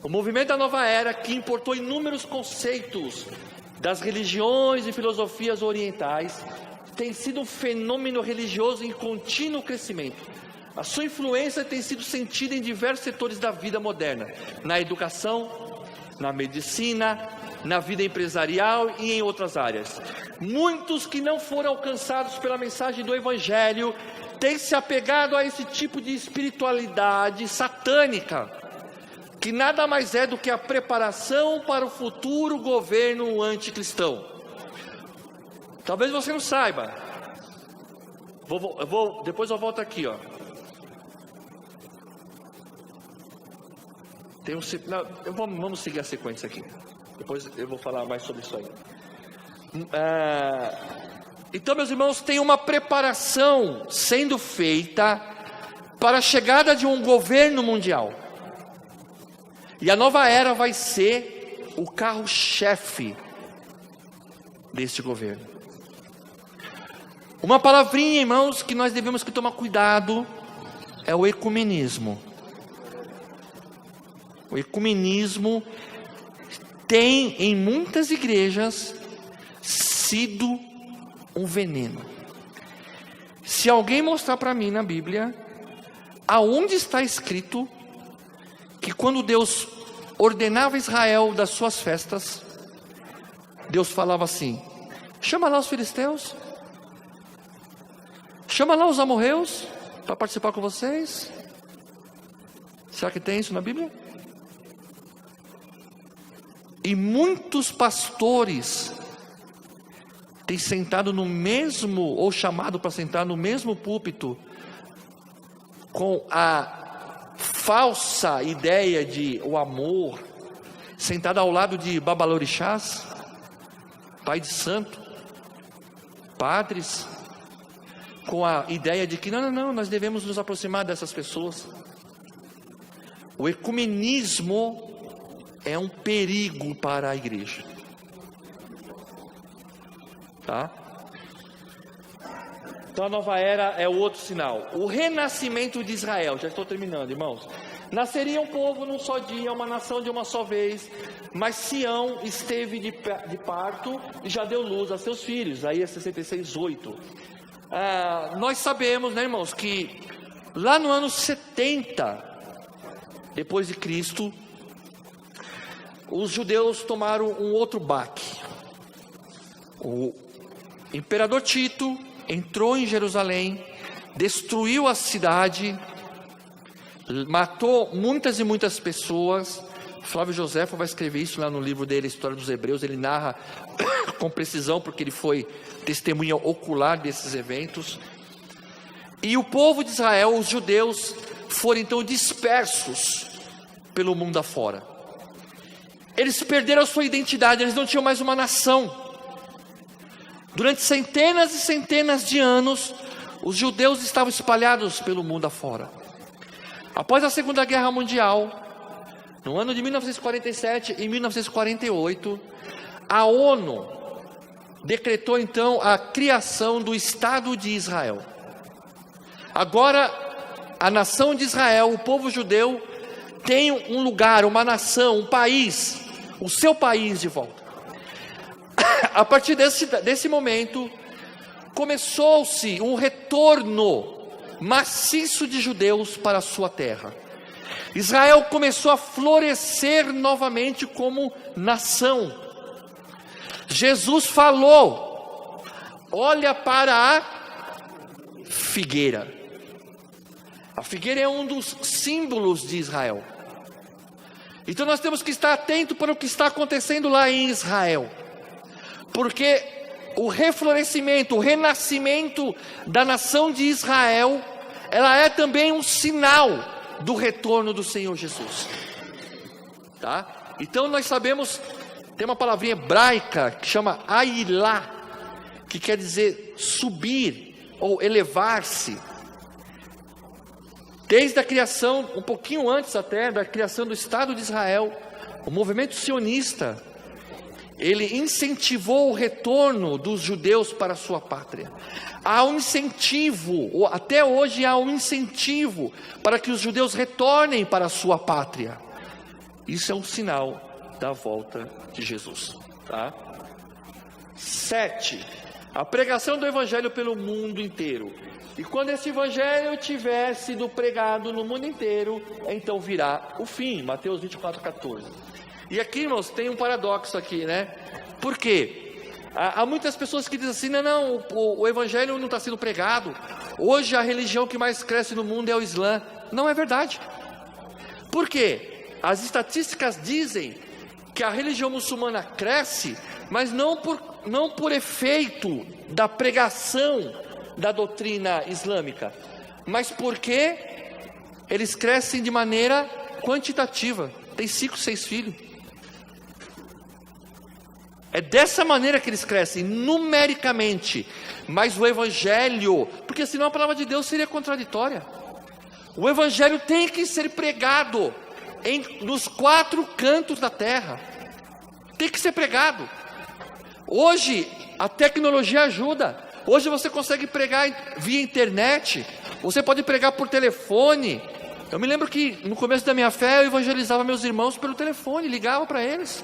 O movimento da nova era, que importou inúmeros conceitos das religiões e filosofias orientais, tem sido um fenômeno religioso em contínuo crescimento. A sua influência tem sido sentida em diversos setores da vida moderna, na educação, na medicina, na vida empresarial e em outras áreas. Muitos que não foram alcançados pela mensagem do Evangelho têm se apegado a esse tipo de espiritualidade satânica, que nada mais é do que a preparação para o futuro governo anticristão. Talvez você não saiba. Depois eu volto aqui, ó. Vamos seguir a sequência aqui. Depois eu vou falar mais sobre isso aí. Então, meus irmãos, tem uma preparação sendo feita para a chegada de um governo mundial. E a nova era vai ser o carro-chefe deste governo. Uma palavrinha, irmãos, que nós devemos tomar cuidado é o ecumenismo. O ecumenismo tem em muitas igrejas sido um veneno. Se alguém mostrar para mim na Bíblia aonde está escrito que quando Deus ordenava Israel das suas festas, Deus falava assim: chama lá os filisteus, chama lá os amorreus para participar com vocês. Será que tem isso na Bíblia? E muitos pastores tem sentado no mesmo, ou chamado para sentar no mesmo púlpito, com a falsa ideia de o amor, sentado ao lado de babalorixás, pai de santo, padres, com a ideia de que não, nós devemos nos aproximar dessas pessoas. O ecumenismo é um perigo para a igreja. Tá? Então a nova era é o outro sinal. O renascimento de Israel, já estou terminando, irmãos. Nasceria um povo num só dia, uma nação de uma só vez, mas Sião esteve de parto e já deu luz a seus filhos. Aí é 66:8. Nós sabemos, né, irmãos, que lá no ano 70 depois de Cristo, os judeus tomaram um outro baque. O imperador Tito entrou em Jerusalém, destruiu a cidade, matou muitas e muitas pessoas. Flávio Joséfo vai escrever isso lá no livro dele, História dos Hebreus. Ele narra com precisão, porque ele foi testemunha ocular desses eventos. E o povo de Israel, os judeus, foram então dispersos pelo mundo afora. Eles perderam a sua identidade, eles não tinham mais uma nação. Durante centenas e centenas de anos, os judeus estavam espalhados pelo mundo afora. Após a Segunda Guerra Mundial, no ano de 1947 e 1948, a ONU decretou então a criação do Estado de Israel. Agora, a nação de Israel, o povo judeu, tem um lugar, uma nação, um país, o seu país de volta. A partir desse momento, começou-se um retorno maciço de judeus para a sua terra. Israel começou a florescer novamente como nação. Jesus falou: olha para a figueira. A figueira é um dos símbolos de Israel. Então nós temos que estar atento para o que está acontecendo lá em Israel. Porque o reflorescimento, o renascimento da nação de Israel, ela é também um sinal do retorno do Senhor Jesus. Tá? Então nós sabemos, tem uma palavrinha hebraica que chama Ailá, que quer dizer subir ou elevar-se. Desde a criação, um pouquinho antes até da criação do Estado de Israel, o movimento sionista, ele incentivou o retorno dos judeus para a sua pátria. Há um incentivo, até hoje há um incentivo para que os judeus retornem para a sua pátria. Isso é um sinal da volta de Jesus. Tá? 7. A pregação do evangelho pelo mundo inteiro. E quando esse evangelho tiver sido pregado no mundo inteiro, então virá o fim. Mateus 24:14. E aqui, irmãos, tem um paradoxo aqui, né? Por quê? Há muitas pessoas que dizem assim: não, o evangelho não está sendo pregado. Hoje a religião que mais cresce no mundo é o Islã. Não é verdade. Por quê? As estatísticas dizem que a religião muçulmana cresce, mas não por efeito da pregação da doutrina islâmica, mas porque eles crescem de maneira quantitativa. Tem 5, 6 filhos. É dessa maneira que eles crescem, numericamente. Mas o evangelho, porque senão a palavra de Deus seria contraditória. O evangelho tem que ser pregado nos 4 cantos da terra. Tem que ser pregado. Hoje a tecnologia ajuda. Hoje você consegue pregar via internet. Você pode pregar por telefone. Eu me lembro que no começo da minha fé eu evangelizava meus irmãos pelo telefone, ligava para eles.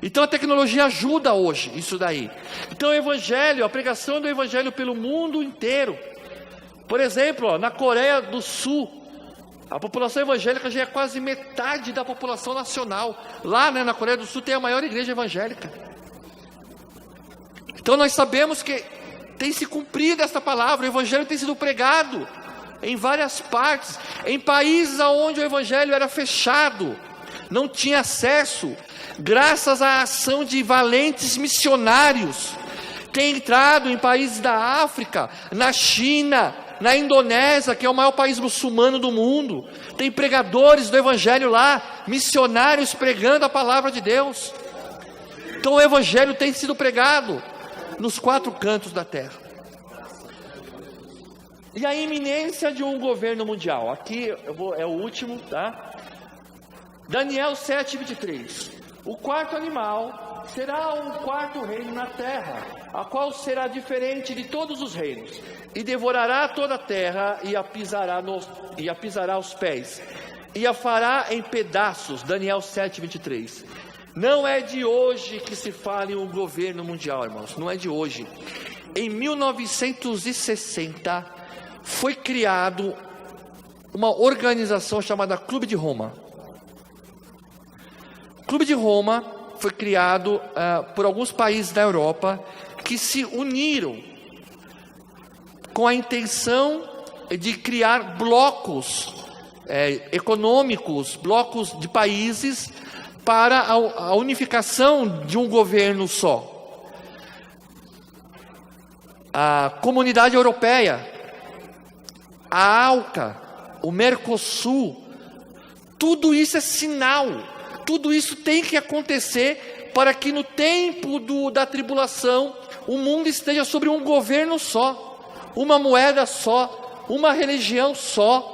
Então a tecnologia ajuda hoje isso daí. Então o evangelho, a pregação do evangelho pelo mundo inteiro. Por exemplo, na Coreia do Sul, a população evangélica já é quase metade da população nacional. Lá, né, na Coreia do Sul tem a maior igreja evangélica. Então nós sabemos que tem se cumprido esta palavra. O evangelho tem sido pregado em várias partes, em países onde o evangelho era fechado, não tinha acesso. Graças à ação de valentes missionários tem entrado em países da África, na China, na Indonésia, que é o maior país muçulmano do mundo. Tem pregadores do Evangelho lá, missionários pregando a palavra de Deus. Então o Evangelho tem sido pregado nos 4 cantos da terra. E a iminência de um governo mundial. Aqui é o último, tá? Daniel 7:23. O quarto animal será um quarto reino na terra, a qual será diferente de todos os reinos, e devorará toda a terra e a pisará aos pés, e a fará em pedaços. Daniel 7:23. Não é de hoje que se fala em um governo mundial, irmãos, não é de hoje. Em 1960 foi criado uma organização chamada Clube de Roma. O Clube de Roma foi criado por alguns países da Europa que se uniram com a intenção de criar blocos econômicos, blocos de países para a unificação de um governo só. A Comunidade Europeia, a ALCA, o Mercosul, tudo isso é sinal, tudo isso tem que acontecer para que no tempo da tribulação o mundo esteja sobre um governo só, uma moeda só, uma religião só.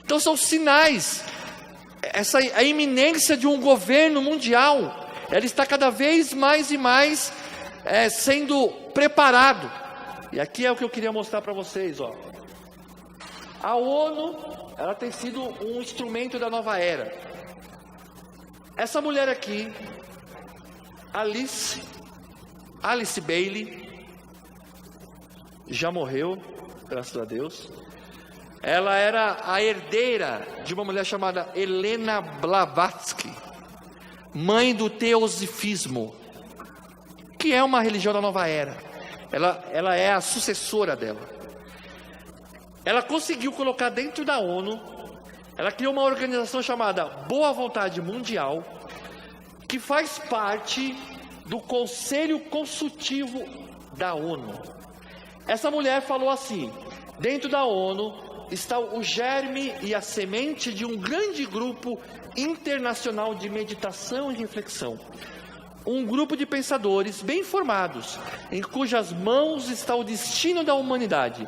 Então são sinais. A iminência de um governo mundial, ela está cada vez mais e mais sendo preparado. E aqui é o que eu queria mostrar para vocês, ó. A ONU, ela tem sido um instrumento da nova era. Essa mulher aqui, Alice Bailey, já morreu, graças a Deus. Ela era a herdeira de uma mulher chamada Helena Blavatsky, mãe do teosifismo, que é uma religião da nova era. Ela é a sucessora dela. Ela conseguiu colocar dentro da ONU, ela criou uma organização chamada Boa Vontade Mundial, que faz parte do Conselho Consultivo da ONU. Essa mulher falou assim: dentro da ONU está o germe e a semente de um grande grupo internacional de meditação e reflexão. Um grupo de pensadores bem informados, em cujas mãos está o destino da humanidade.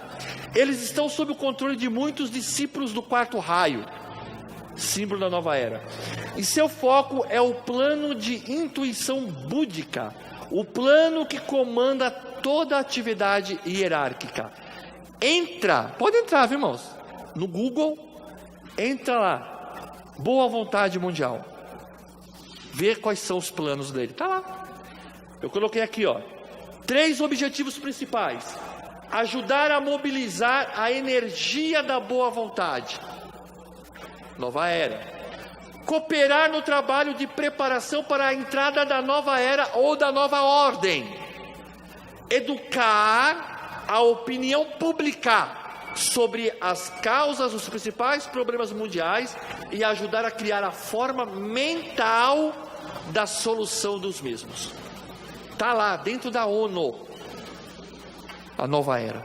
Eles estão sob o controle de muitos discípulos do quarto raio, símbolo da nova era. E seu foco é o plano de intuição búdica, o plano que comanda toda a atividade hierárquica. Pode entrar, viu, irmãos? No Google, entra lá, Boa Vontade Mundial. Vê quais são os planos dele. Tá lá. Eu coloquei aqui, ó, 3 objetivos principais: ajudar a mobilizar a energia da boa vontade, nova era; cooperar no trabalho de preparação para a entrada da nova era ou da nova ordem; educar a opinião pública sobre as causas dos principais problemas mundiais e ajudar a criar a forma mental da solução dos mesmos. Está lá dentro da ONU a nova era,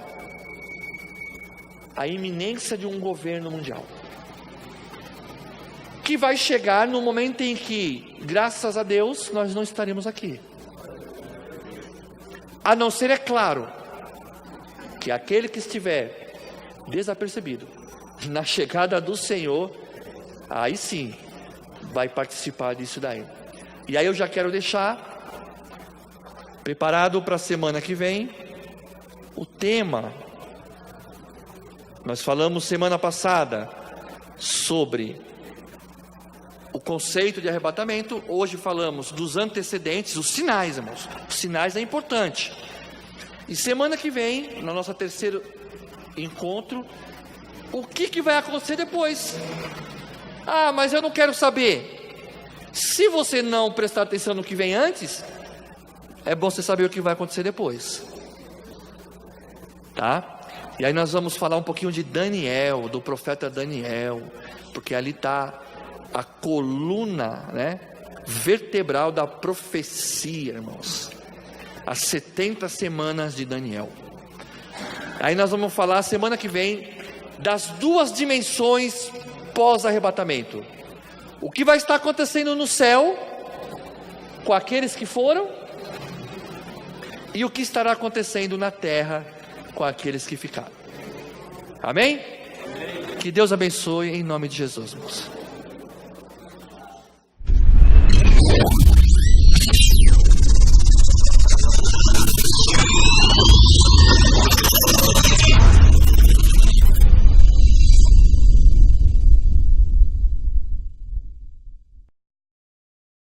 a iminência de um governo mundial, que vai chegar no momento em que, graças a Deus, nós não estaremos aqui. A não ser, é claro, que aquele que estiver desapercebido na chegada do Senhor, aí sim vai participar disso daí. E aí eu já quero deixar preparado para a semana que vem o tema. Nós falamos semana passada sobre o conceito de arrebatamento. Hoje falamos dos antecedentes, os sinais, irmãos. Os sinais é importante. E semana que vem, na nossa terceiro encontro, o que vai acontecer depois? Ah, mas eu não quero saber. Se você não prestar atenção no que vem antes, é bom você saber o que vai acontecer depois, tá? E aí nós vamos falar um pouquinho de Daniel, do profeta Daniel, porque ali está a coluna, né, vertebral da profecia, irmãos. as 70 semanas de Daniel. Aí nós vamos falar semana que vem das duas dimensões pós-arrebatamento. O que vai estar acontecendo no céu com aqueles que foram, e o que estará acontecendo na terra com aqueles que ficaram. Amém? Que Deus abençoe em nome de Jesus, irmãos.